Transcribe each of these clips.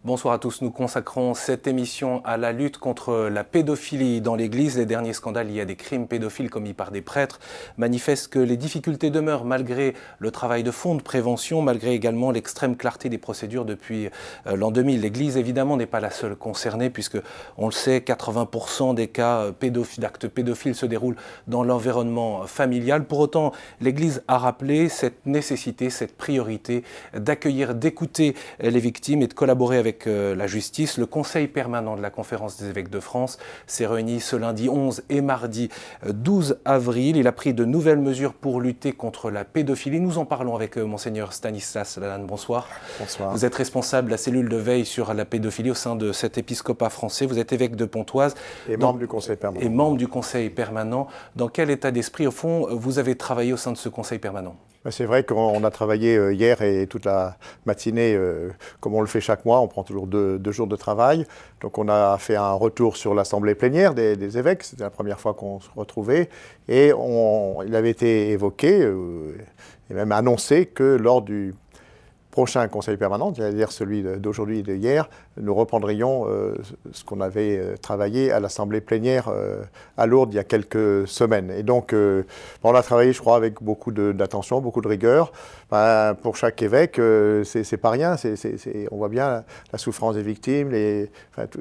Bonsoir à tous, nous consacrons cette émission à la lutte contre la pédophilie dans l'Église. Les derniers scandales liés à des crimes pédophiles commis par des prêtres manifestent que les difficultés demeurent malgré le travail de fond de prévention, malgré également l'extrême clarté des procédures depuis l'an 2000. L'Église évidemment n'est pas la seule concernée puisque, on le sait, 80% des cas d'actes pédophiles se déroulent dans l'environnement familial. Pour autant, l'Église a rappelé cette nécessité, cette priorité d'accueillir, d'écouter les victimes et de collaborer avec la justice. Le Conseil permanent de la Conférence des évêques de France s'est réuni ce lundi 11 et mardi 12 avril. Il a pris de nouvelles mesures pour lutter contre la pédophilie. Nous en parlons avec Monseigneur Stanislas Lalanne. Bonsoir. Bonsoir. Vous êtes responsable de la cellule de veille sur la pédophilie au sein de cet épiscopat français. Vous êtes évêque de Pontoise. Et membre du Conseil permanent. Et membre du Conseil permanent. Dans quel état d'esprit, au fond, vous avez travaillé au sein de ce Conseil permanent ? C'est vrai qu'on a travaillé hier et toute la matinée, comme on le fait chaque mois, on prend toujours deux jours de travail. Donc on a fait un retour sur l'assemblée plénière des évêques, c'était la première fois qu'on se retrouvait. Et il avait été évoqué et même annoncé que lors du prochain conseil permanent, c'est-à-dire celui d'aujourd'hui et d'hier, nous reprendrions ce qu'on avait travaillé à l'assemblée plénière à Lourdes il y a quelques semaines. Et donc, on a travaillé, je crois, avec beaucoup d'attention, beaucoup de rigueur. Pour chaque évêque, c'est pas rien. On voit bien la souffrance des victimes,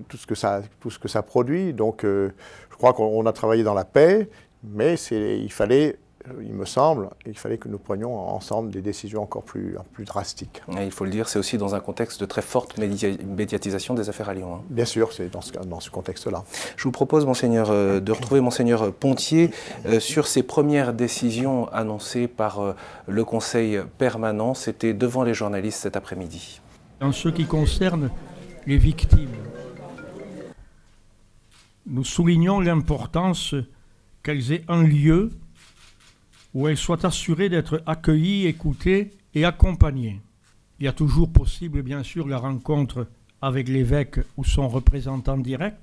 tout ce que ça produit. Donc, je crois qu'on a travaillé dans la paix, mais il me semble, il fallait que nous prenions ensemble des décisions encore plus drastiques. Et il faut le dire, c'est aussi dans un contexte de très forte médiatisation des affaires à Lyon. Hein. Bien sûr, c'est dans ce contexte-là. Je vous propose, Monseigneur, de retrouver Monseigneur Pontier sur ces premières décisions annoncées par le Conseil permanent. C'était devant les journalistes cet après-midi. En ce qui concerne les victimes, nous soulignons l'importance qu'elles aient un lieu où elles soient assurées d'être accueillies, écoutées et accompagnées. Il y a toujours possible, bien sûr, la rencontre avec l'évêque ou son représentant direct,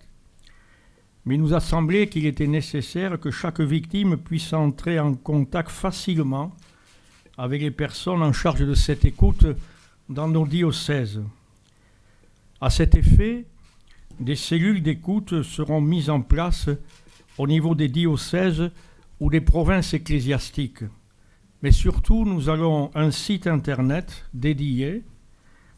mais il nous a semblé qu'il était nécessaire que chaque victime puisse entrer en contact facilement avec les personnes en charge de cette écoute dans nos diocèses. À cet effet, des cellules d'écoute seront mises en place au niveau des diocèses ou des provinces ecclésiastiques. Mais surtout, nous allons un site internet dédié,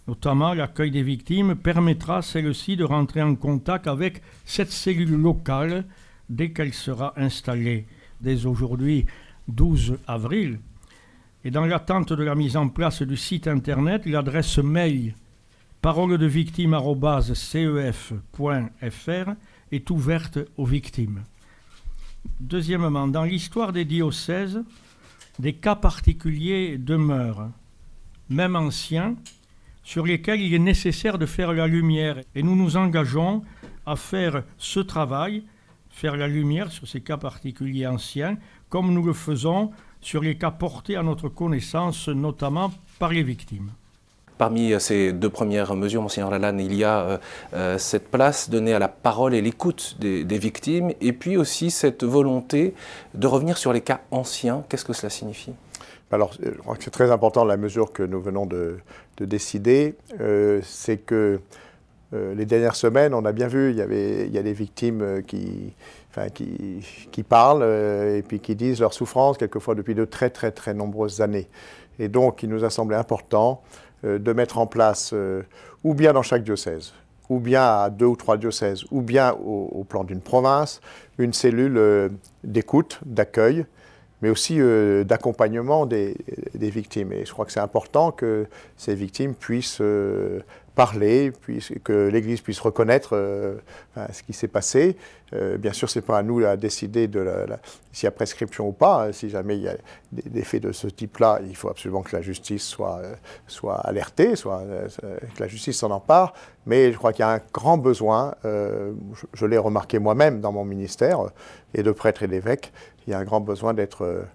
notamment l'accueil des victimes, permettra celle-ci de rentrer en contact avec cette cellule locale dès qu'elle sera installée, dès aujourd'hui 12 avril. Et dans l'attente de la mise en place du site internet, l'adresse mail paroledevictime@cef.fr est ouverte aux victimes. Deuxièmement, dans l'histoire des diocèses, des cas particuliers demeurent, même anciens, sur lesquels il est nécessaire de faire la lumière. Et nous nous engageons à faire ce travail, faire la lumière sur ces cas particuliers anciens, comme nous le faisons sur les cas portés à notre connaissance, notamment par les victimes. Parmi ces deux premières mesures, Monseigneur Lalanne, il y a cette place donnée à la parole et l'écoute des victimes, et puis aussi cette volonté de revenir sur les cas anciens. Qu'est-ce que cela signifie ? Alors, je crois que c'est très important, la mesure que nous venons de décider, c'est que les dernières semaines, on a bien vu, il y a des victimes qui parlent et puis qui disent leur souffrance, quelquefois depuis de très très très nombreuses années. Et donc, il nous a semblé important de mettre en place, ou bien dans chaque diocèse, ou bien à 2 ou 3 diocèses, ou bien au plan d'une province, une cellule d'écoute, d'accueil, mais aussi d'accompagnement des victimes. Et je crois que c'est important que ces victimes puissent parler, que l'Église puisse reconnaître ce qui s'est passé. Bien sûr, ce n'est pas à nous à décider s'il y a prescription ou pas. Si jamais il y a des faits de ce type-là, il faut absolument que la justice soit alertée, que la justice s'en empare. Mais je crois qu'il y a un grand besoin, je l'ai remarqué moi-même dans mon ministère, et de prêtres et d'évêques, il y a un grand besoin d'être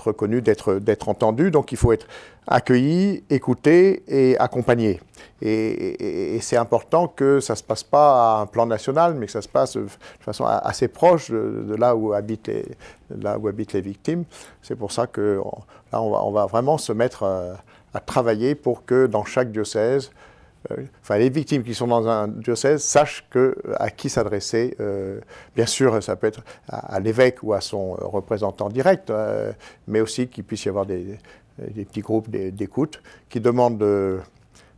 reconnu, d'être entendu. Donc il faut être accueilli, écouté et accompagné. Et c'est important que ça ne se passe pas à un plan national, mais que ça se passe de façon assez proche de là où habitent les victimes. C'est pour ça que là, on va vraiment se mettre à travailler pour que dans chaque diocèse, les victimes qui sont dans un diocèse sachent à qui s'adresser. Bien sûr, ça peut être à l'évêque ou à son représentant direct, mais aussi qu'il puisse y avoir des petits groupes d'écoute qui demandent de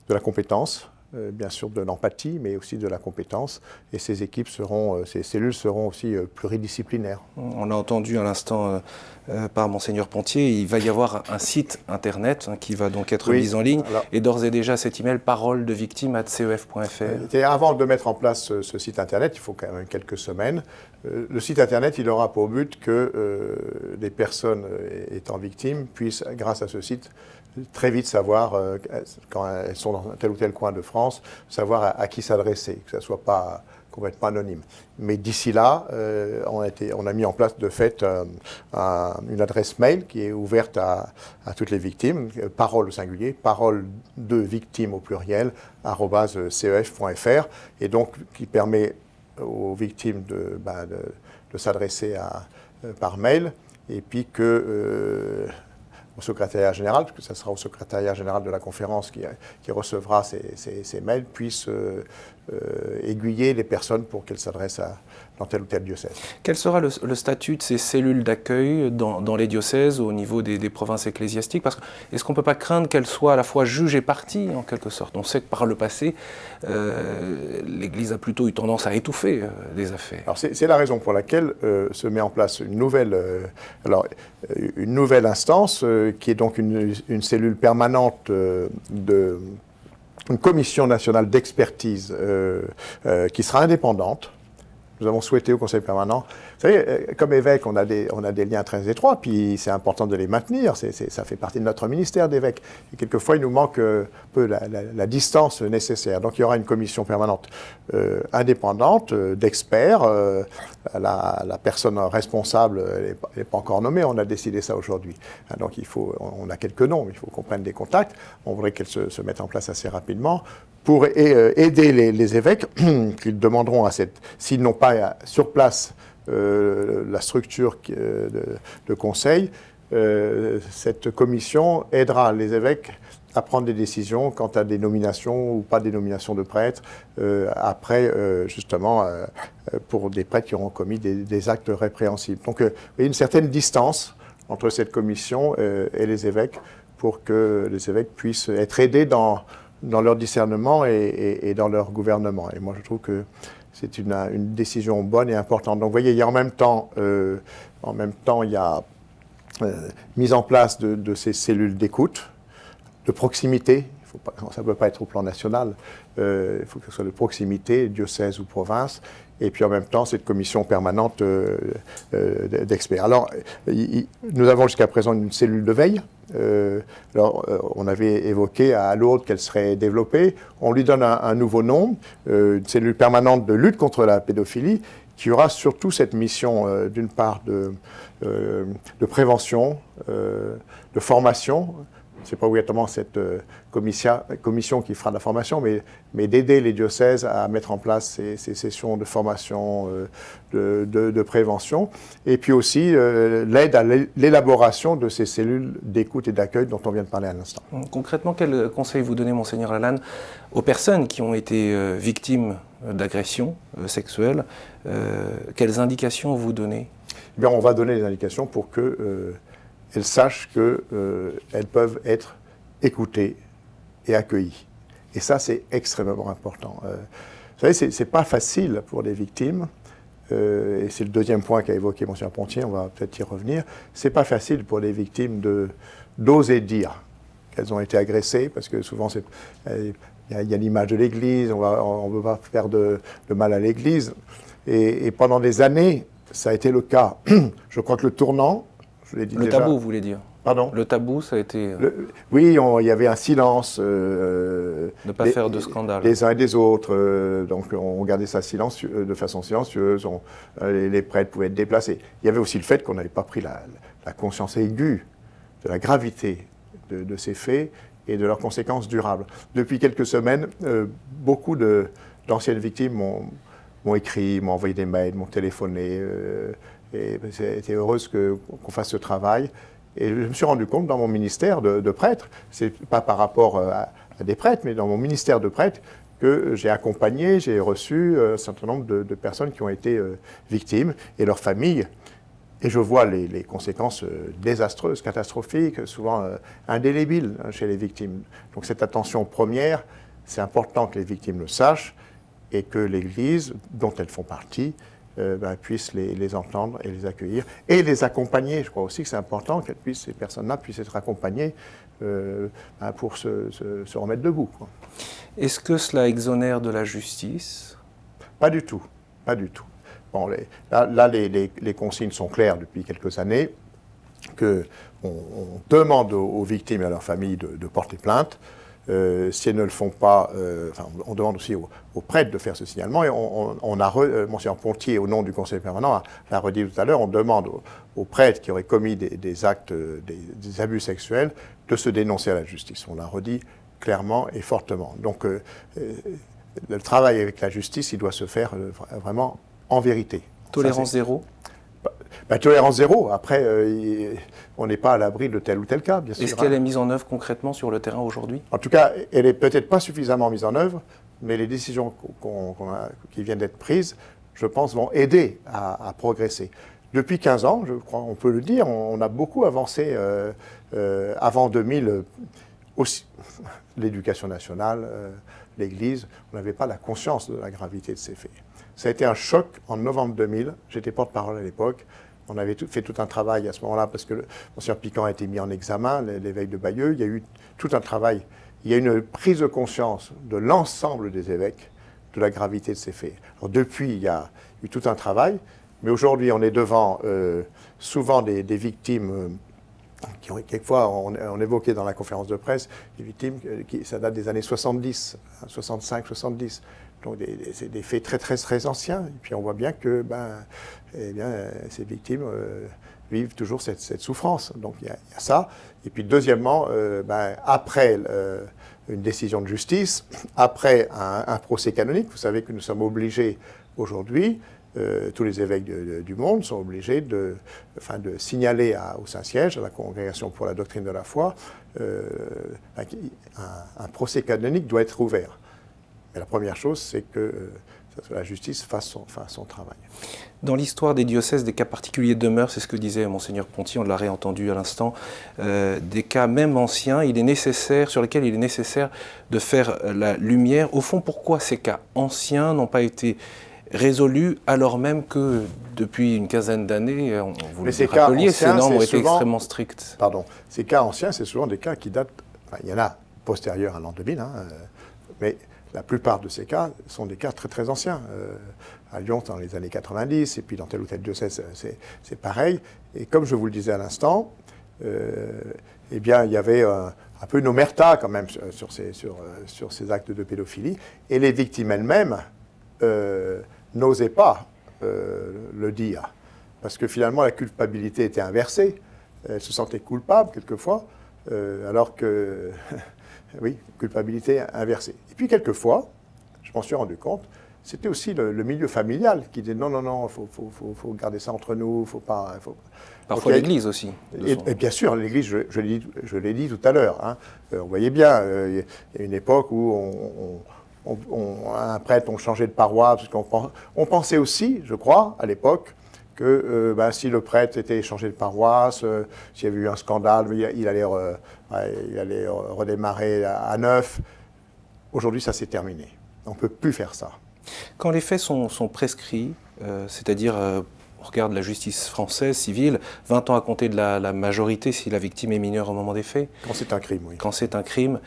la compétence, bien sûr de l'empathie, mais aussi de la compétence. Et ces cellules seront aussi pluridisciplinaires. On l'a entendu à l'instant par Monseigneur Pontier, il va y avoir un site internet qui va donc être mis en ligne. Alors, et d'ores et déjà cet email paroledevictime@cef.fr. Avant de mettre en place ce site internet, il faut quand même quelques semaines. Le site internet, il aura pour but que les personnes étant victimes puissent, grâce à ce site, très vite savoir, quand elles sont dans tel ou tel coin de France, savoir à qui s'adresser, que ça ne soit pas complètement anonyme. Mais d'ici là, on a mis en place de fait une adresse mail qui est ouverte à toutes les victimes, parole au singulier, parole de victimes au pluriel, @cef.fr, et donc qui permet aux victimes de s'adresser par mail, et puis au secrétariat général, parce que ça sera au secrétariat général de la conférence qui recevra ces mails, puisse aiguiller les personnes pour qu'elles s'adressent dans tel ou tel diocèse. Quel sera le statut de ces cellules d'accueil dans les diocèses au niveau des provinces ecclésiastiques? Parce que est-ce qu'on ne peut pas craindre qu'elles soient à la fois juge et partie, en quelque sorte? On sait que par le passé, l'Église a plutôt eu tendance à étouffer des affaires. Alors c'est la raison pour laquelle se met en place une nouvelle instance qui est donc une cellule permanente une commission nationale d'expertise qui sera indépendante. Nous avons souhaité au Conseil permanent. Vous savez, comme évêque, on a des liens très étroits, puis c'est important de les maintenir. Ça fait partie de notre ministère d'évêque. Et quelquefois, il nous manque un peu la distance nécessaire. Donc, il y aura une commission permanente indépendante d'experts. La personne responsable, elle n'est pas encore nommée. On a décidé ça aujourd'hui. Donc, on a quelques noms. Il faut qu'on prenne des contacts. On voudrait qu'elle se mette en place assez rapidement pour aider les évêques qui demanderont s'ils n'ont pas sur place la structure de conseil, cette commission aidera les évêques à prendre des décisions quant à des nominations ou pas des nominations de prêtres, après, justement, pour des prêtres qui auront commis des actes répréhensibles. Donc, il y a une certaine distance entre cette commission et les évêques pour que les évêques puissent être aidés dans leur discernement et dans leur gouvernement. Et moi, je trouve que c'est une décision bonne et importante. Donc, vous voyez, il y a en même temps, il y a mise en place de ces cellules d'écoute, de proximité. Ça ne peut pas être au plan national. Il faut que ce soit de proximité, diocèse ou province. Et puis en même temps, cette commission permanente d'experts. Alors, nous avons jusqu'à présent une cellule de veille. On avait évoqué à Lourdes qu'elle serait développée. On lui donne un nouveau nom, une cellule permanente de lutte contre la pédophilie, qui aura surtout cette mission, d'une part, de prévention, de formation. Ce n'est pas obligatoirement cette commission qui fera de la formation, mais d'aider les diocèses à mettre en place ces sessions de formation, de prévention, et puis aussi l'aide à l'élaboration de ces cellules d'écoute et d'accueil dont on vient de parler à l'instant. Concrètement, quel conseil vous donnez, Monseigneur Lalanne, aux personnes qui ont été victimes d'agressions sexuelles? Quelles indications vous donnez? Eh bien, on va donner des indications pour que elles sachent qu'elles peuvent être écoutées et accueillies. Et ça, c'est extrêmement important. Vous savez, ce n'est pas facile pour les victimes, et c'est le deuxième point qu'a évoqué M. Pontier, on va peut-être y revenir. Ce n'est pas facile pour les victimes d'oser dire qu'elles ont été agressées, parce que souvent, il y a l'image de l'Église, on ne veut pas faire de mal à l'Église. Et pendant des années, ça a été le cas. Je crois que le tournant, je l'ai dit déjà. Le tabou, vous voulez dire? Pardon? Le tabou, ça a été... Oui, il y avait un silence. Ne pas faire de scandale. Les uns et des autres. Donc, on gardait ça de façon silencieuse. Les prêtres pouvaient être déplacés. Il y avait aussi le fait qu'on n'avait pas pris la conscience aiguë de la gravité de ces faits et de leurs conséquences durables. Depuis quelques semaines, beaucoup d'anciennes victimes m'ont écrit, m'ont envoyé des mails, m'ont téléphoné. Et j'étais heureuse qu'on fasse ce travail. Et je me suis rendu compte dans mon ministère de prêtre, c'est pas par rapport des prêtres, mais dans mon ministère de prêtre, que j'ai accompagné, j'ai reçu un certain nombre de personnes qui ont été victimes et leurs familles. Et je vois les conséquences désastreuses, catastrophiques, souvent indélébiles chez les victimes. Donc cette attention première, c'est important que les victimes le sachent et que l'Église, dont elles font partie, puisse les entendre et les accueillir et les accompagner. Je crois aussi que c'est important que ces personnes-là puissent être accompagnées pour se remettre debout, quoi. Est-ce que cela exonère de la justice? Pas du tout, pas du tout. Bon, les consignes sont claires depuis quelques années, qu'on demande aux victimes et à leurs familles de porter plainte. Si elles ne le font pas, on demande aussi aux prêtres de faire ce signalement. Et Monseigneur Pontier, au nom du Conseil permanent, l'a redit tout à l'heure, on demande aux prêtres qui auraient commis des actes, des abus sexuels, de se dénoncer à la justice. On l'a redit clairement et fortement. Donc, le travail avec la justice, il doit se faire vraiment en vérité. Tolérance zéro? Tolérance zéro. Après, on n'est pas à l'abri de tel ou tel cas, bien sûr. Est-ce qu'elle est mise en œuvre concrètement sur le terrain aujourd'hui? En tout cas, elle n'est peut-être pas suffisamment mise en œuvre, mais les décisions qui viennent d'être prises, je pense, vont aider à progresser. Depuis 15 ans, je crois, on peut le dire, on a beaucoup avancé. Avant 2000, aussi, l'éducation nationale, l'Église, on n'avait pas la conscience de la gravité de ces faits. Ça a été un choc en novembre 2000. J'étais porte-parole à l'époque. On avait fait tout un travail à ce moment-là parce que Monseigneur Piquant a été mis en examen, l'évêque de Bayeux. Il y a eu tout un travail. Il y a une prise de conscience de l'ensemble des évêques de la gravité de ces faits. Alors depuis, il y a eu tout un travail, mais aujourd'hui, on est devant souvent des victimes qui ont, quelquefois, on évoquait dans la conférence de presse, des victimes, ça date des années 70, 65, 70. Donc c'est des faits très, très, très anciens. Et puis on voit bien que ces victimes vivent toujours cette souffrance. Donc il y a ça. Et puis deuxièmement, après une décision de justice, après un procès canonique, vous savez que nous sommes obligés aujourd'hui, tous les évêques du monde sont obligés de signaler au Saint-Siège, à la Congrégation pour la doctrine de la foi, un procès canonique doit être ouvert. Mais la première chose, c'est que la justice fasse son travail. Dans l'histoire des diocèses, des cas particuliers demeurent, c'est ce que disait Monseigneur Ponty, on l'a réentendu à l'instant, des cas même anciens, sur lesquels il est nécessaire de faire la lumière. Au fond, pourquoi ces cas anciens n'ont pas été résolus alors même que depuis une quinzaine d'années, vous le rappeliez, ces normes ont été extrêmement strictes? Pardon, ces cas anciens, c'est souvent des cas qui datent, il y en a postérieurs à l'an 2000, mais la plupart de ces cas sont des cas très très anciens. À Lyon, dans les années 90, et puis dans tel ou tel diocèse, c'est pareil. Et comme je vous le disais à l'instant, il y avait un peu une omerta quand même sur ces actes de pédophilie. Et les victimes elles-mêmes n'osaient pas le dire. Parce que finalement, la culpabilité était inversée. Elles se sentaient coupables quelquefois, alors que... Oui, culpabilité inversée. Et puis quelquefois, je m'en suis rendu compte, c'était aussi le milieu familial qui disait non, il faut garder ça entre nous, il ne faut pas... Parfois l'Église aussi. Et bien sûr, l'Église, je l'ai dit tout à l'heure, on voyait bien, il y a une époque où un prêtre, on changeait de paroisse, parce on pensait aussi, je crois, à l'époque, que si le prêtre était changé de paroisse, s'il y avait eu un scandale, il allait redémarrer à neuf. Aujourd'hui, ça s'est terminé. On ne peut plus faire ça. Quand les faits sont prescrits, c'est-à-dire, on regarde la justice française, civile, 20 ans à compter de la majorité si la victime est mineure au moment des faits. Quand c'est un crime, oui. Quand c'est un crime,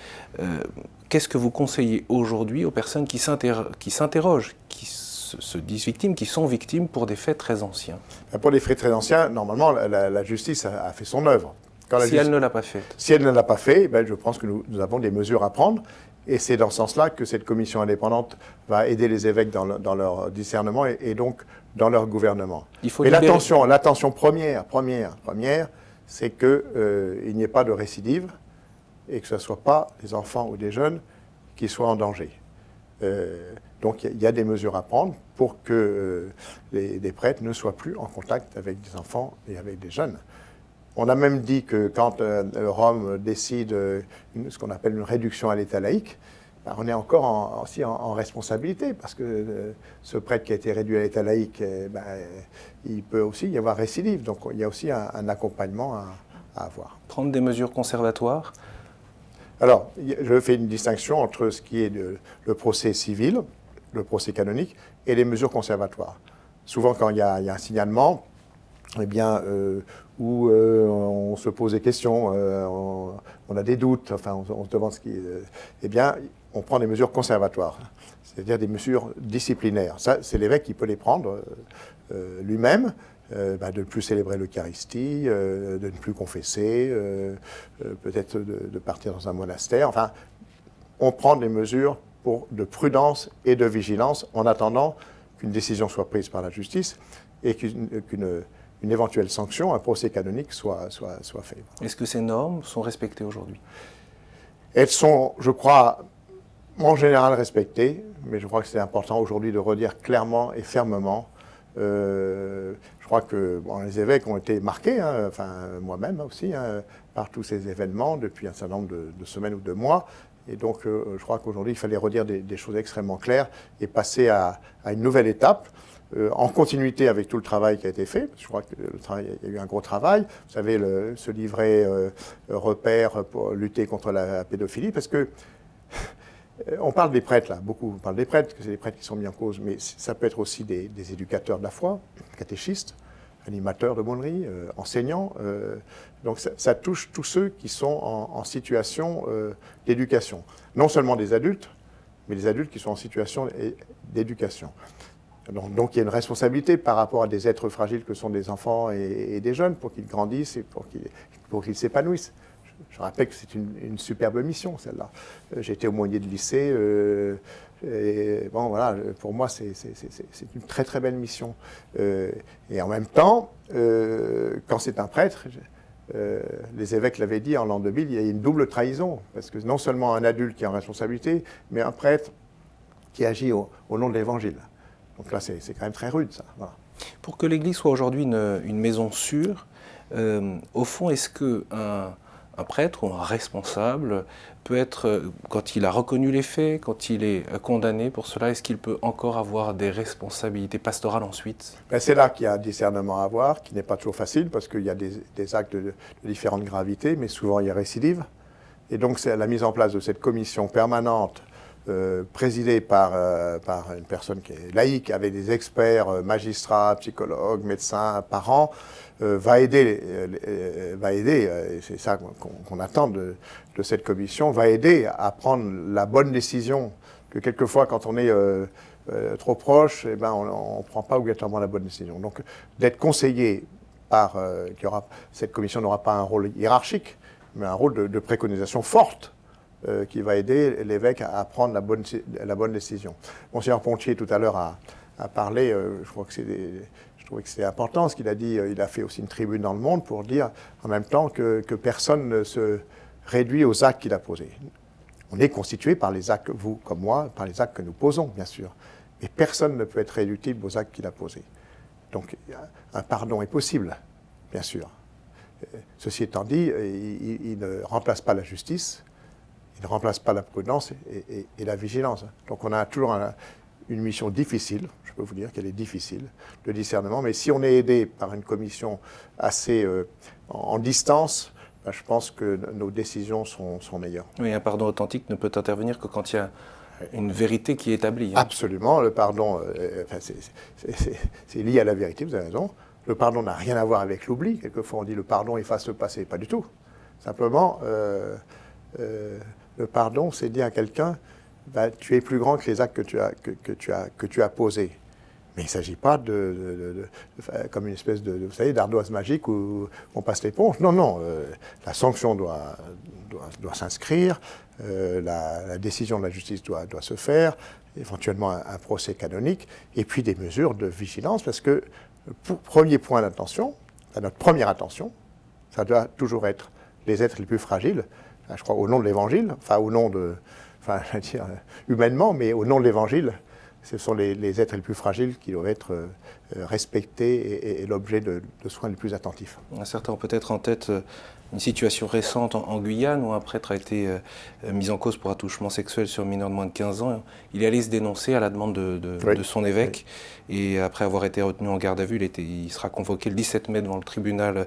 qu'est-ce que vous conseillez aujourd'hui aux personnes qui s'interrogent, qui se disent victimes, qui sont victimes pour des faits très anciens? Pour des faits très anciens, normalement, la justice a fait son œuvre. Si elle ne l'a pas fait. Si elle ne l'a pas fait, je pense que nous avons des mesures à prendre. Et c'est dans ce sens-là que cette commission indépendante va aider les évêques dans leur discernement et donc dans leur gouvernement. Mais l'attention première, c'est qu'il n'y ait pas de récidive et que ce ne soit pas des enfants ou des jeunes qui soient en danger. Donc il y a des mesures à prendre pour que les prêtres ne soient plus en contact avec des enfants et avec des jeunes. On a même dit que quand Rome décide ce qu'on appelle une réduction à l'état laïque, on est encore aussi en responsabilité, parce que ce prêtre qui a été réduit à l'état laïque, il peut aussi y avoir récidive. Donc il y a aussi un accompagnement à avoir. Prendre des mesures conservatoires? Alors, je fais une distinction entre ce qui est le procès civil, le procès canonique, et les mesures conservatoires. Souvent, quand il y a un signalement, eh bien, où on se pose des questions, on a des doutes, enfin, on se demande ce qui... eh bien, on prend des mesures conservatoires, c'est-à-dire des mesures disciplinaires. Ça, c'est l'évêque qui peut les prendre lui-même, de ne plus célébrer l'Eucharistie, de ne plus confesser, peut-être de partir dans un monastère. Enfin, on prend des mesures de prudence et de vigilance en attendant qu'une décision soit prise par la justice et qu'une éventuelle sanction, un procès canonique, soit fait. Est-ce que ces normes sont respectées aujourd'hui? Elles sont, je crois, en général respectées, mais je crois que c'est important aujourd'hui de redire clairement et fermement. Je crois que les évêques ont été marqués, enfin moi-même aussi, par tous ces événements depuis un certain nombre de semaines ou de mois. Et donc, je crois qu'aujourd'hui, il fallait redire des choses extrêmement claires et passer à une nouvelle étape, en continuité avec tout le travail qui a été fait. Je crois qu'il y a eu un gros travail. Vous savez, ce livret repère pour lutter contre la pédophilie, parce que on parle des prêtres, là, beaucoup. On parle des prêtres, que c'est les prêtres qui sont mis en cause, mais ça peut être aussi des éducateurs de la foi, catéchistes, animateurs de bonnerie, enseignants. Donc ça touche tous ceux qui sont en situation d'éducation. Non seulement des adultes, mais des adultes qui sont en situation d'éducation. Donc il y a une responsabilité par rapport à des êtres fragiles que sont des enfants et des jeunes pour qu'ils grandissent et pour qu'ils s'épanouissent. Je rappelle que c'est une superbe mission, celle-là. J'ai été aumônier de lycée, et bon, voilà, pour moi, c'est une très très belle mission. Et en même temps, quand c'est un prêtre, les évêques l'avaient dit en l'an 2000, il y a une double trahison, parce que non seulement un adulte qui est en responsabilité, mais un prêtre qui agit au nom de l'Évangile. Donc là, c'est quand même très rude, ça. Voilà. Pour que l'Église soit aujourd'hui une maison sûre, au fond, est-ce qu'un prêtre ou un responsable peut être, quand il a reconnu les faits, quand il est condamné pour cela, est-ce qu'il peut encore avoir des responsabilités pastorales ensuite? C'est là qu'il y a un discernement à avoir, qui n'est pas toujours facile, parce qu'il y a des actes de différente gravité, mais souvent il y a récidive. Et donc c'est la mise en place de cette commission permanente, présidée par une personne qui est laïque, avec des experts, magistrats, psychologues, médecins, parents, va aider, et c'est ça qu'on attend de cette commission, va aider à prendre la bonne décision, que quelquefois quand on est trop proche, eh ben, on ne prend pas obligatoirement la bonne décision. Donc d'être conseillé cette commission n'aura pas un rôle hiérarchique, mais un rôle de préconisation forte, qui va aider l'évêque à prendre la bonne décision. Monseigneur Pontier, tout à l'heure, a parlé, je trouvais que c'est important ce qu'il a dit. Il a fait aussi une tribune dans Le Monde pour dire en même temps que personne ne se réduit aux actes qu'il a posés. On est constitué par les actes, vous comme moi, par les actes que nous posons, bien sûr. Mais personne ne peut être réductible aux actes qu'il a posés. Donc un pardon est possible, bien sûr. Ceci étant dit, il ne remplace pas la justice, il ne remplace pas la prudence et la vigilance. Donc on a toujours une mission difficile, je peux vous dire qu'elle est difficile, de discernement, mais si on est aidé par une commission assez en distance, je pense que nos décisions sont meilleures. Oui, un pardon authentique ne peut intervenir que quand il y a une vérité qui est établie. Absolument, le pardon, c'est lié à la vérité, vous avez raison. Le pardon n'a rien à voir avec l'oubli. Quelquefois on dit le pardon efface le passé, pas du tout. Simplement, le pardon, c'est dire à quelqu'un, tu es plus grand que les actes que tu as posés. Mais il ne s'agit pas comme une espèce vous savez, d'ardoise magique où on passe l'éponge. Non, non, la sanction doit s'inscrire, la décision de la justice doit se faire, éventuellement un procès canonique, et puis des mesures de vigilance, parce que premier point d'attention, notre première attention, ça doit toujours être les êtres les plus fragiles, je crois au nom de l'Évangile, enfin au nom je veux dire humainement, mais au nom de l'Évangile, ce sont les êtres les plus fragiles qui doivent être respectés et l'objet de soins les plus attentifs. Certains ont peut-être en tête une situation récente en Guyane où un prêtre a été mis en cause pour attouchement sexuel sur un mineur de moins de 15 ans. Il est allé se dénoncer à la demande de son évêque. Et après avoir été retenu en garde à vue, il sera convoqué le 17 mai devant le tribunal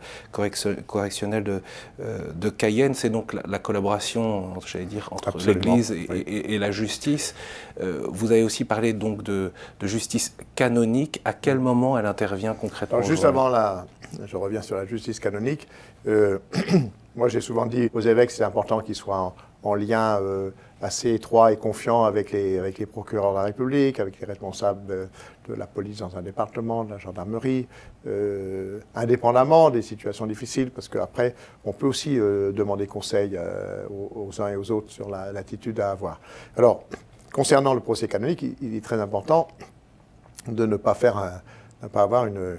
correctionnel de Cayenne. C'est donc la collaboration, j'allais dire, entre l'Église et la justice. Vous avez aussi parlé donc de justice canonique. À quel moment elle intervient concrètement? Alors, juste avant je reviens sur la justice canonique. Moi, j'ai souvent dit aux évêques que c'est important qu'ils soient en lien assez étroit et confiant avec les procureurs de la République, avec les responsables de la police dans un département, de la gendarmerie, indépendamment des situations difficiles, parce qu'après, on peut aussi demander conseil aux uns et aux autres sur l'attitude à avoir. Alors, concernant le procès canonique, il est très important de ne pas avoir une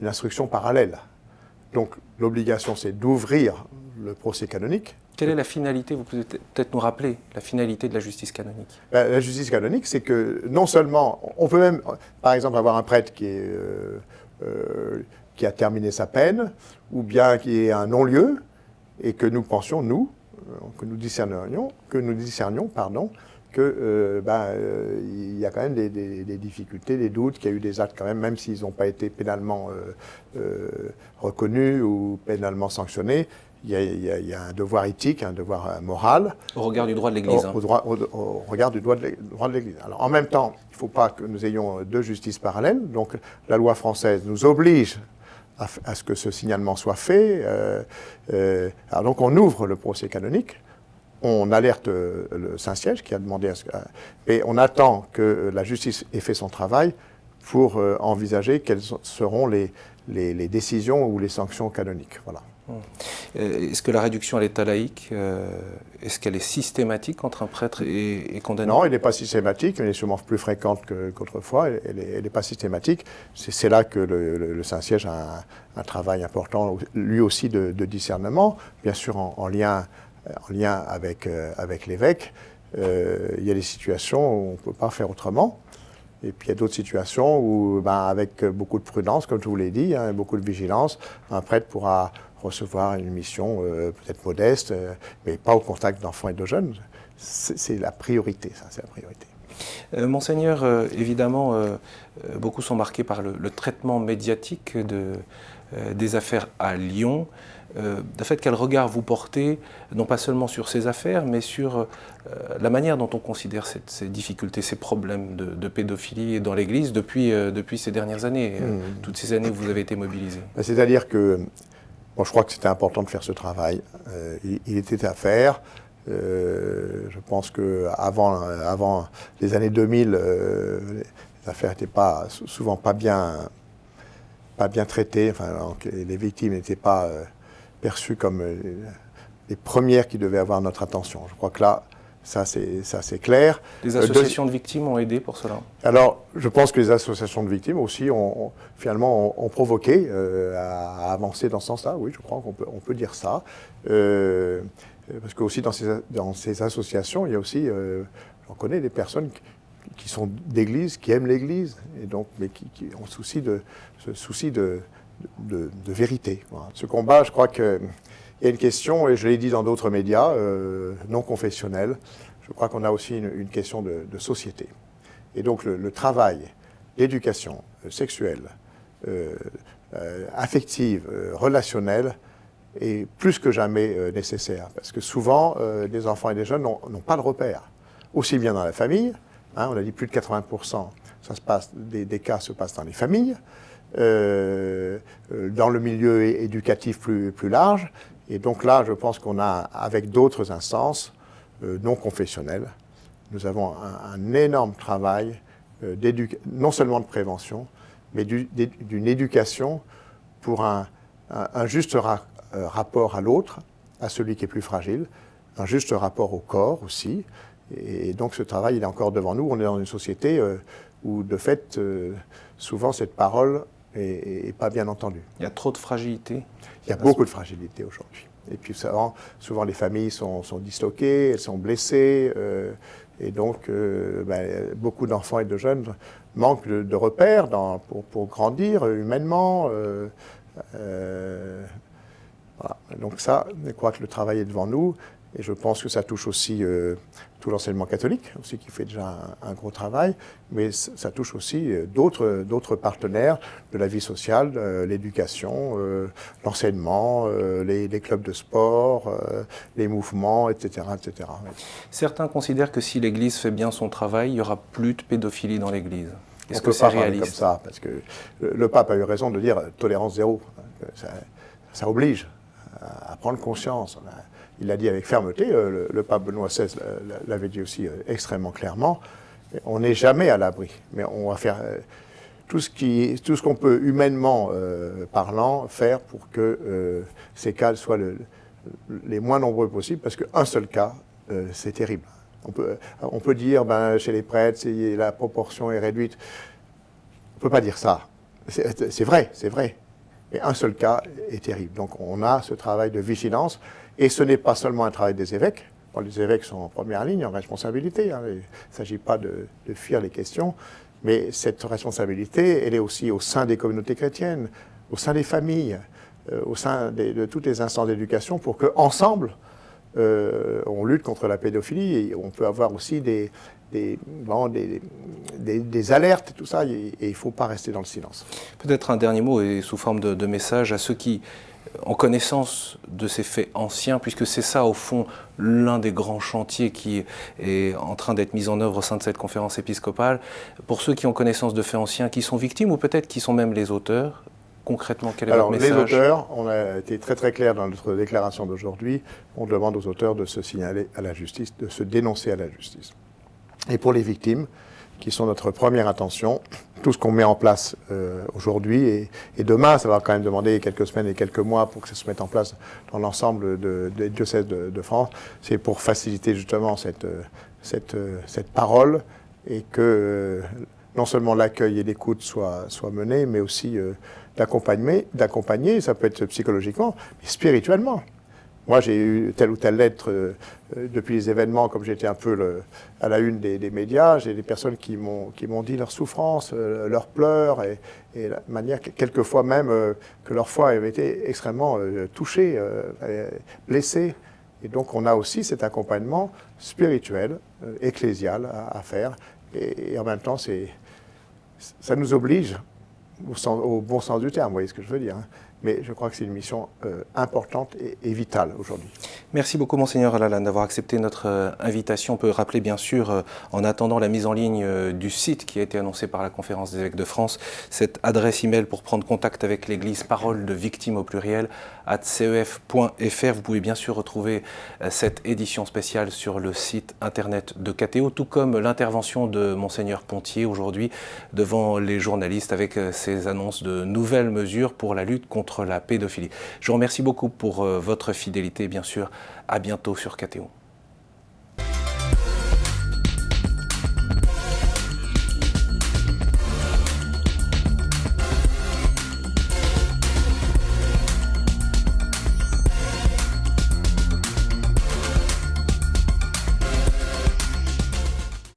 instruction parallèle. Donc, l'obligation, c'est d'ouvrir le procès canonique. Quelle est la finalité? Vous pouvez peut-être nous rappeler la finalité de la justice canonique. La justice canonique, c'est que non seulement, on peut même, par exemple, avoir un prêtre qui a terminé sa peine, ou bien qui est un non-lieu, et que nous pensions, que nous discernions, il y a quand même des difficultés, des doutes, qu'il y a eu des actes quand même si ils n'ont pas été pénalement reconnus ou pénalement sanctionnés. Il y a un devoir éthique, un devoir moral. Au regard du droit de l'Église. Au regard du droit de l'Église. Alors, en même temps, il ne faut pas que nous ayons deux justices parallèles. Donc, la loi française nous oblige à ce que ce signalement soit fait. Alors, donc, on ouvre le procès canonique. On alerte le Saint-Siège qui a demandé et on attend que la justice ait fait son travail pour envisager quelles seront les décisions ou les sanctions canoniques. Voilà. Est-ce que la réduction à l'état laïque, est-ce qu'elle est systématique entre un prêtre et condamné? Non, elle n'est pas systématique, elle est sûrement plus fréquente qu'autrefois, elle n'est pas systématique. C'est là que le Saint-Siège a un travail important, lui aussi, de discernement, bien sûr en lien avec l'évêque. Il y a des situations où on ne peut pas faire autrement. Et puis il y a d'autres situations où, avec beaucoup de prudence, comme je vous l'ai dit, beaucoup de vigilance, un prêtre pourra recevoir une mission peut-être modeste, mais pas au contact d'enfants et de jeunes. C'est la priorité, ça, c'est la priorité. Monseigneur, évidemment, beaucoup sont marqués par le traitement médiatique des affaires à Lyon. De fait, quel regard vous portez, non pas seulement sur ces affaires, mais sur la manière dont on considère ces difficultés, ces problèmes de pédophilie dans l'Église depuis ces dernières années, toutes ces années où vous avez été mobilisé? C'est-à-dire que, je crois que c'était important de faire ce travail. Il était à faire. Je pense qu'avant les années 2000, les affaires n'étaient souvent pas bien traitées. Les victimes n'étaient pas perçues comme les premières qui devaient avoir notre attention. Je crois que là, ça c'est clair. Les associations de victimes ont aidé pour cela? Alors, je pense que les associations de victimes aussi ont provoqué à avancer dans ce sens-là. Oui, je crois qu'on peut dire ça. Parce que aussi dans ces associations, il y a aussi, j'en connais des personnes qui sont d'église, qui aiment l'église, et donc, mais qui ont ce souci de vérité. Voilà. Ce combat, je crois qu'il y a une question, et je l'ai dit dans d'autres médias non confessionnels, je crois qu'on a aussi une question de société. Et donc le travail d'éducation sexuelle, affective, relationnelle, est plus que jamais nécessaire. Parce que souvent, les enfants et les jeunes n'ont pas de repères. Aussi bien dans la famille, on a dit plus de 80% des cas se passent dans les familles, dans le milieu éducatif plus large. Et donc là, je pense qu'on a, avec d'autres instances non confessionnelles, nous avons un énorme travail, non seulement de prévention, mais d'une éducation pour un juste rapport à l'autre, à celui qui est plus fragile, un juste rapport au corps aussi. Et donc ce travail, il est encore devant nous. On est dans une société où, de fait, souvent cette parole n'est pas bien entendue. Il y a trop de fragilité? Il y a beaucoup de fragilité aujourd'hui. Et puis souvent les familles sont disloquées, elles sont blessées. Et donc, beaucoup d'enfants et de jeunes manquent de repères pour grandir humainement. Voilà. Donc ça, je crois que le travail est devant nous. Et je pense que ça touche aussi tout l'enseignement catholique, aussi, qui fait déjà un gros travail, mais ça touche aussi d'autres partenaires de la vie sociale, l'éducation, l'enseignement, les clubs de sport, les mouvements, etc., etc. Certains considèrent que si l'Église fait bien son travail, il n'y aura plus de pédophilie dans l'Église. Est-ce que c'est réaliste? Comme ça, parce que le pape a eu raison de dire tolérance zéro. Ça oblige à prendre conscience. Il l'a dit avec fermeté, le pape Benoît XVI l'avait dit aussi extrêmement clairement. On n'est jamais à l'abri, mais on va faire tout ce qu'on peut humainement parlant faire pour que ces cas soient les moins nombreux possibles, parce qu'un seul cas, c'est terrible. On peut dire, chez les prêtres, la proportion est réduite. On ne peut pas dire ça. C'est vrai. Mais un seul cas est terrible. Donc on a ce travail de vigilance. Et ce n'est pas seulement un travail des évêques. Bon, les évêques sont en première ligne, en responsabilité. Hein. Il ne s'agit pas de fuir les questions. Mais cette responsabilité, elle est aussi au sein des communautés chrétiennes, au sein des familles, au sein de toutes les instances d'éducation, pour qu'ensemble, on lutte contre la pédophilie. Et on peut avoir aussi des alertes, tout ça, et il ne faut pas rester dans le silence. Peut-être un dernier mot, et sous forme de message à ceux qui, en connaissance de ces faits anciens, puisque c'est ça, au fond, l'un des grands chantiers qui est en train d'être mis en œuvre au sein de cette conférence épiscopale, pour ceux qui ont connaissance de faits anciens, qui sont victimes, ou peut-être qui sont même les auteurs, concrètement, quel est votre message? Les auteurs, on a été très très clair dans notre déclaration d'aujourd'hui, on demande aux auteurs de se signaler à la justice, de se dénoncer à la justice. Et pour les victimes, qui sont notre première intention, tout ce qu'on met en place aujourd'hui et demain, ça va quand même demander quelques semaines et quelques mois pour que ça se mette en place dans l'ensemble des diocèses de France, c'est pour faciliter justement cette parole et que non seulement l'accueil et l'écoute soient menés, mais aussi d'accompagner, ça peut être psychologiquement, mais spirituellement. Moi, j'ai eu telle ou telle lettre depuis les événements, comme j'étais un peu à la une des médias. J'ai des personnes qui m'ont dit leur souffrance, leurs pleurs, et la manière, quelquefois même, que leur foi avait été extrêmement touchée, blessée. Et donc, on a aussi cet accompagnement spirituel, ecclésial à faire. Et en même temps, ça nous oblige, au bon sens du terme, vous voyez ce que je veux dire, hein. Mais je crois que c'est une mission importante et vitale aujourd'hui. Merci beaucoup, Monseigneur Lalanne, d'avoir accepté notre invitation. On peut rappeler, bien sûr, en attendant la mise en ligne du site qui a été annoncé par la Conférence des évêques de France, cette adresse email pour prendre contact avec l'Église, parole de victimes au pluriel, @cef.fr. Vous pouvez bien sûr retrouver cette édition spéciale sur le site internet de KTO, tout comme l'intervention de Monseigneur Pontier aujourd'hui devant les journalistes avec ses annonces de nouvelles mesures pour la lutte contre la pédophilie. Je vous remercie beaucoup pour votre fidélité, bien sûr. À bientôt sur KTO.